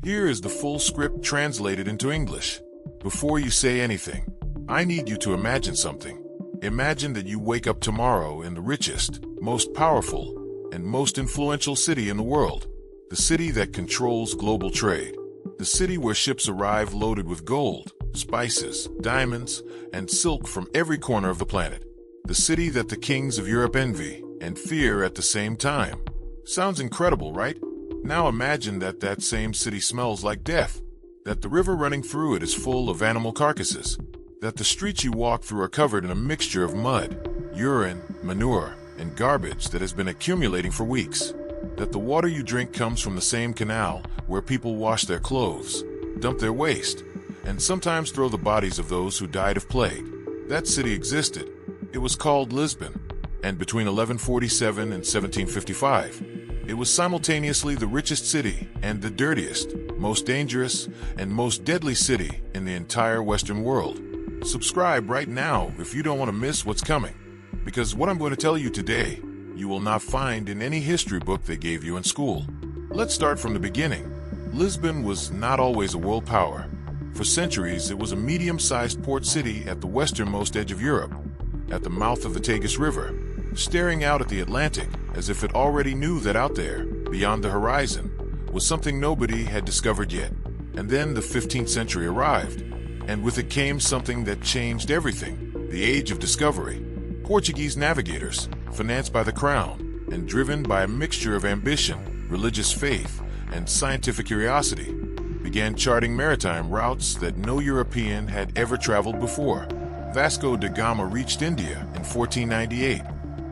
Here is the full script translated into English. Before you say anything, I need you to imagine something. Imagine that you wake up tomorrow in the richest, most powerful, and most influential city in the world. The city that controls global trade. The city where ships arrive loaded with gold, spices, diamonds, and silk from every corner of the planet. The city that the kings of Europe envy and fear at the same time. Sounds incredible, right? Now imagine that that same city smells like death, that the river running through it is full of animal carcasses, that the streets you walk through are covered in a mixture of mud, urine, manure, and garbage that has been accumulating for weeks, that the water you drink comes from the same canal where people wash their clothes, dump their waste, and sometimes throw the bodies of those who died of plague. That city existed. It was called Lisbon, and between 1147 and 1755, it was simultaneously the richest city and the dirtiest, most dangerous, and most deadly city in the entire Western world. Subscribe right now if you don't want to miss what's coming, because what I'm going to tell you today, you will not find in any history book they gave you in school. Let's start from the beginning. Lisbon was not always a world power. For centuries, it was a medium-sized port city at the westernmost edge of Europe, at the mouth of the Tagus River, staring out at the Atlantic as if it already knew that out there, beyond the horizon, was something nobody had discovered yet. And then the 15th century arrived, and with it came something that changed everything, the Age of Discovery. Portuguese navigators, financed by the crown, and driven by a mixture of ambition, religious faith, and scientific curiosity, began charting maritime routes that no European had ever traveled before. Vasco da Gama reached India in 1498.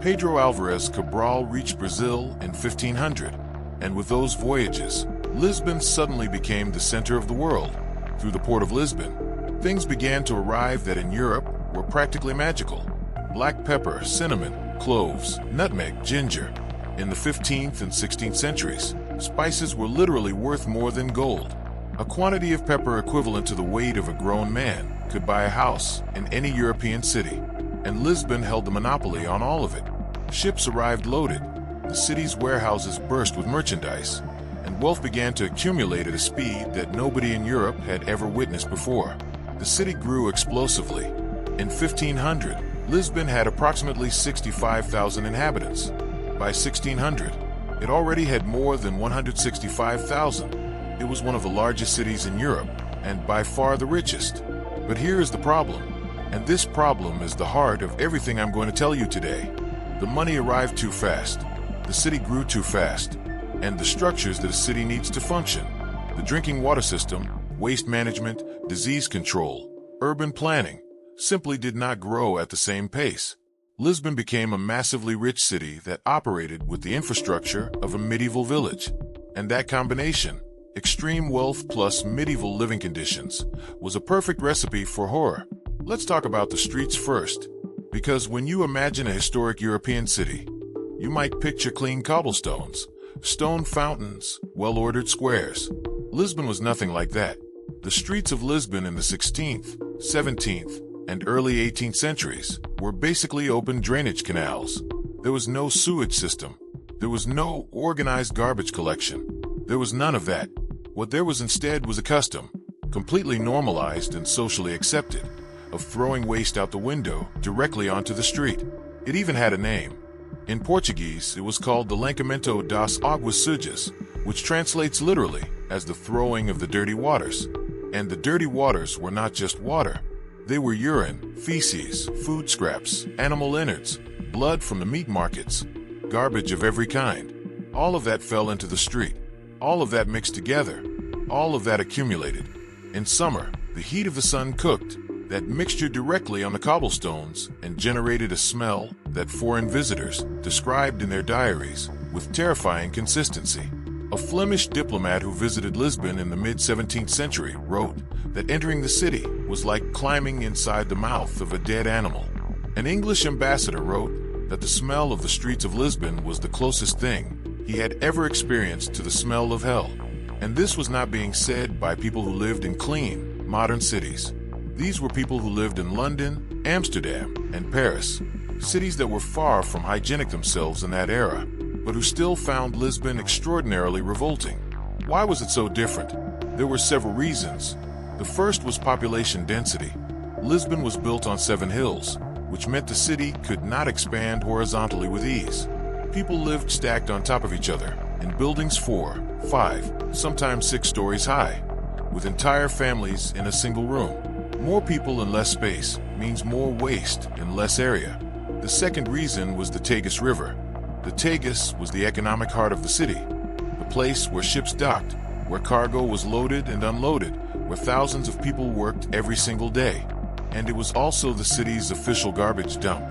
Pedro Alvarez Cabral reached Brazil in 1500. And with those voyages, Lisbon suddenly became the center of the world. Through the port of Lisbon, things began to arrive that in Europe were practically magical. Black pepper, cinnamon, cloves, nutmeg, ginger. In the 15th and 16th centuries, spices were literally worth more than gold. A quantity of pepper equivalent to the weight of a grown man could buy a house in any European city, and Lisbon held the monopoly on all of it. Ships arrived loaded, the city's warehouses burst with merchandise, and wealth began to accumulate at a speed that nobody in Europe had ever witnessed before. The city grew explosively. In 1500, Lisbon had approximately 65,000 inhabitants. By 1600, it already had more than 165,000. It was one of the largest cities in Europe, and by far the richest. But here is the problem, and this problem is the heart of everything I'm going to tell you today. The money arrived too fast, the city grew too fast, and the structures that a city needs to function, the drinking water system, waste management, disease control, urban planning, simply did not grow at the same pace. Lisbon became a massively rich city that operated with the infrastructure of a medieval village, and that combination, extreme wealth plus medieval living conditions, was a perfect recipe for horror. Let's talk about the streets first, because when you imagine a historic European city, you might picture clean cobblestones, stone fountains, well-ordered squares. Lisbon was nothing like that. The streets of Lisbon in the 16th, 17th, and early 18th centuries were basically open drainage canals. There was no sewage system. There was no organized garbage collection. There was none of that. What there was instead was a custom, completely normalized and socially accepted, of throwing waste out the window directly onto the street. It even had a name. In Portuguese, it was called the lançamento das águas sujas, which translates literally as the throwing of the dirty waters. And the dirty waters were not just water. They were urine, feces, food scraps, animal innards, blood from the meat markets, garbage of every kind. All of that fell into the street. All of that mixed together. All of that accumulated. In summer, the heat of the sun cooked that mixture directly on the cobblestones and generated a smell that foreign visitors described in their diaries with terrifying consistency. A Flemish diplomat who visited Lisbon in the mid-17th century wrote that entering the city was like climbing inside the mouth of a dead animal. An English ambassador wrote that the smell of the streets of Lisbon was the closest thing he had ever experienced to the smell of hell. And this was not being said by people who lived in clean, modern cities. These were people who lived in London, Amsterdam, and Paris, cities that were far from hygienic themselves in that era, but who still found Lisbon extraordinarily revolting. Why was it so different? There were several reasons. The first was population density. Lisbon was built on 7 hills, which meant the city could not expand horizontally with ease. People lived stacked on top of each other, in buildings 4, 5, sometimes 6 stories high, with entire families in a single room. More people and less space means more waste in less area. The second reason was the Tagus River. The Tagus was the economic heart of the city, the place where ships docked, where cargo was loaded and unloaded, where thousands of people worked every single day. And it was also the city's official garbage dump.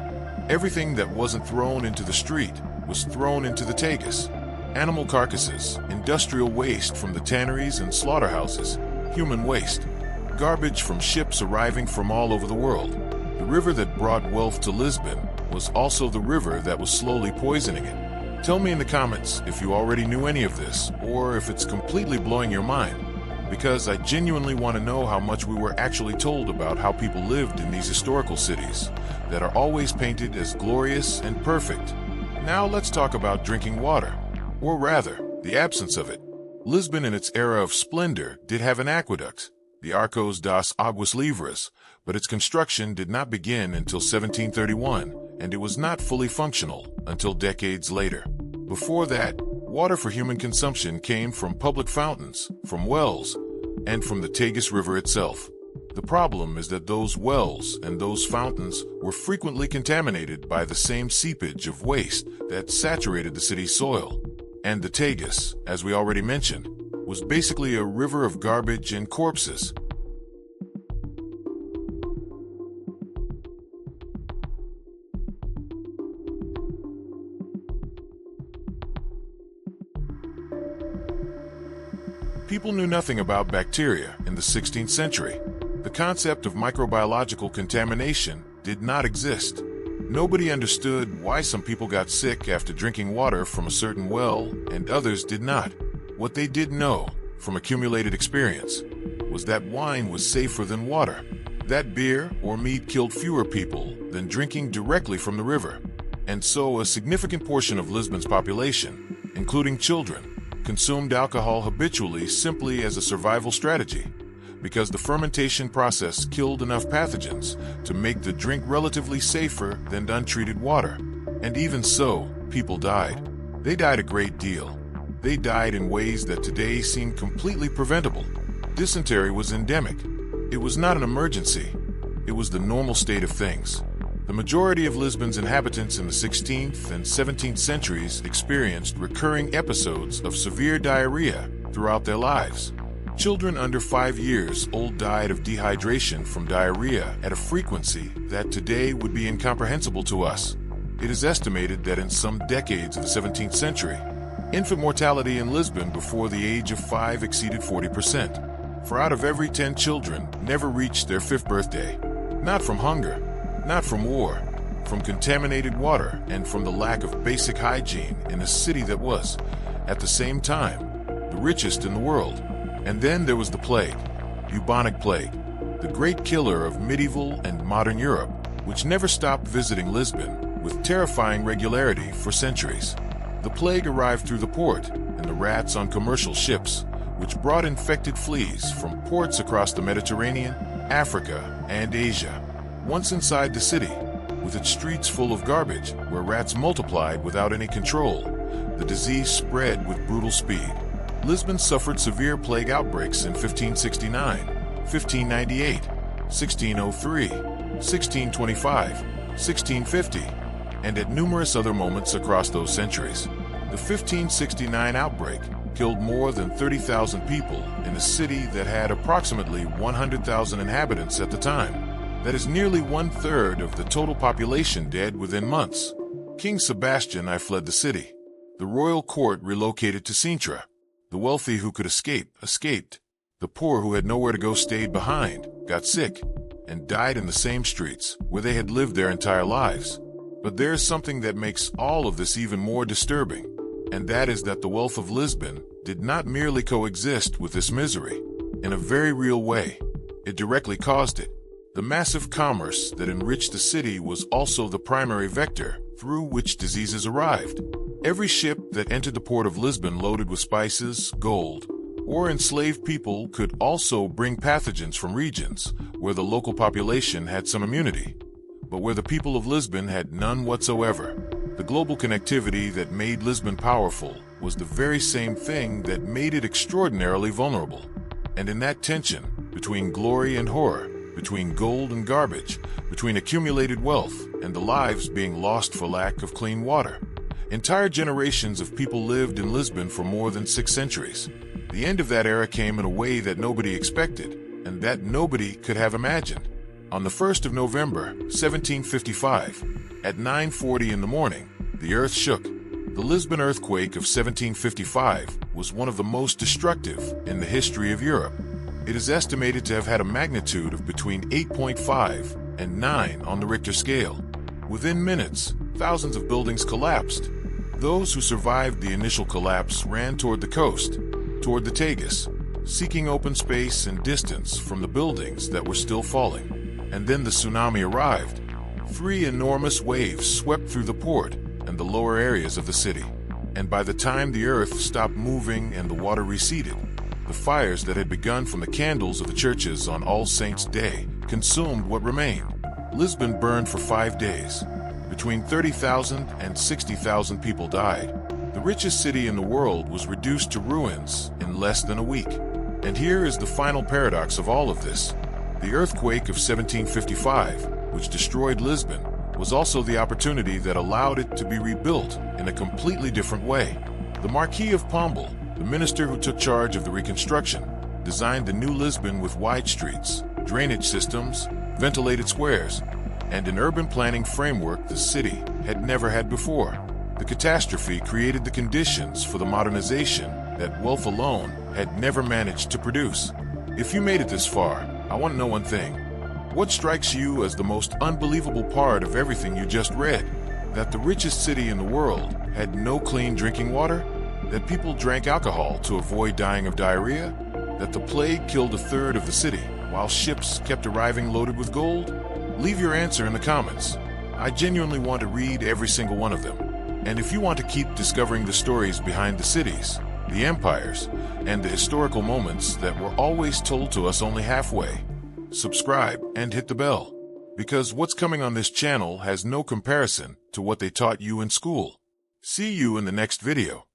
Everything that wasn't thrown into the street was thrown into the Tagus. Animal carcasses, industrial waste from the tanneries and slaughterhouses, human waste, garbage from ships arriving from all over the world. The river that brought wealth to Lisbon was also the river that was slowly poisoning it. Tell me in the comments if you already knew any of this, or if it's completely blowing your mind, because I genuinely want to know how much we were actually told about how people lived in these historical cities that are always painted as glorious and perfect. Now let's talk about drinking water, or rather, the absence of it. Lisbon in its era of splendor did have an aqueduct, the Arcos das Águas Livres, but its construction did not begin until 1731, and it was not fully functional until decades later. Before that, water for human consumption came from public fountains, from wells, and from the Tagus River itself. The problem is that those wells and those fountains were frequently contaminated by the same seepage of waste that saturated the city's soil. And the Tagus, as we already mentioned, was basically a river of garbage and corpses. People knew nothing about bacteria in the 16th century. The concept of microbiological contamination did not exist. Nobody understood why some people got sick after drinking water from a certain well and others did not. What they did know, from accumulated experience, was that wine was safer than water, that beer or mead killed fewer people than drinking directly from the river. And so a significant portion of Lisbon's population, including children, consumed alcohol habitually simply as a survival strategy, because the fermentation process killed enough pathogens to make the drink relatively safer than untreated water. And even so, people died. They died a great deal. They died in ways that today seem completely preventable. Dysentery was endemic. It was not an emergency. It was the normal state of things. The majority of Lisbon's inhabitants in the 16th and 17th centuries experienced recurring episodes of severe diarrhea throughout their lives. Children under 5 years old died of dehydration from diarrhea at a frequency that today would be incomprehensible to us. It is estimated that in some decades of the 17th century, infant mortality in Lisbon before the age of 5 exceeded 40%. For out of every 10 children never reached their 5th birthday. Not from hunger, not from war, from contaminated water and from the lack of basic hygiene in a city that was, at the same time, the richest in the world. And then there was the plague, bubonic plague, the great killer of medieval and modern Europe, which never stopped visiting Lisbon with terrifying regularity for centuries. The plague arrived through the port and the rats on commercial ships, which brought infected fleas from ports across the Mediterranean, Africa, and Asia. Once inside the city, with its streets full of garbage, where rats multiplied without any control, the disease spread with brutal speed. Lisbon suffered severe plague outbreaks in 1569, 1598, 1603, 1625, 1650, and at numerous other moments across those centuries. The 1569 outbreak killed more than 30,000 people in a city that had approximately 100,000 inhabitants at the time. That is nearly 1/3 of the total population dead within months. King Sebastian I fled the city. The royal court relocated to Sintra. The wealthy who could escape, escaped. The poor who had nowhere to go stayed behind, got sick, and died in the same streets where they had lived their entire lives. But there is something that makes all of this even more disturbing, and that is that the wealth of Lisbon did not merely coexist with this misery. In a very real way, it directly caused it. The massive commerce that enriched the city was also the primary vector through which diseases arrived. Every ship that entered the port of Lisbon loaded with spices, gold, or enslaved people could also bring pathogens from regions where the local population had some immunity, but where the people of Lisbon had none whatsoever. The global connectivity that made Lisbon powerful was the very same thing that made it extraordinarily vulnerable. And in that tension between glory and horror, between gold and garbage, between accumulated wealth and the lives being lost for lack of clean water, entire generations of people lived in Lisbon for more than 6 centuries. The end of that era came in a way that nobody expected, and that nobody could have imagined. On the 1st of November, 1755, at 9:40 in the morning, the earth shook. The Lisbon earthquake of 1755 was one of the most destructive in the history of Europe. It is estimated to have had a magnitude of between 8.5 and 9 on the Richter scale. Within minutes, thousands of buildings collapsed. Those who survived the initial collapse ran toward the coast, toward the Tagus, seeking open space and distance from the buildings that were still falling. And then the tsunami arrived. 3 enormous waves swept through the port and the lower areas of the city. And by the time the earth stopped moving and the water receded, the fires that had begun from the candles of the churches on All Saints' Day consumed what remained. Lisbon burned for 5 days. Between 30,000 and 60,000 people died. The richest city in the world was reduced to ruins in less than a week. And here is the final paradox of all of this. The earthquake of 1755, which destroyed Lisbon, was also the opportunity that allowed it to be rebuilt in a completely different way. The Marquis of Pombal, the minister who took charge of the Reconstruction, designed the new Lisbon with wide streets, drainage systems, ventilated squares, and an urban planning framework the city had never had before. The catastrophe created the conditions for the modernization that wealth alone had never managed to produce. If you made it this far, I want to know one thing. What strikes you as the most unbelievable part of everything you just read? That the richest city in the world had no clean drinking water? That people drank alcohol to avoid dying of diarrhea? That the plague killed 1/3 of the city, while ships kept arriving loaded with gold? Leave your answer in the comments. I genuinely want to read every single one of them. And if you want to keep discovering the stories behind the cities, the empires, and the historical moments that were always told to us only halfway, subscribe and hit the bell. Because what's coming on this channel has no comparison to what they taught you in school. See you in the next video.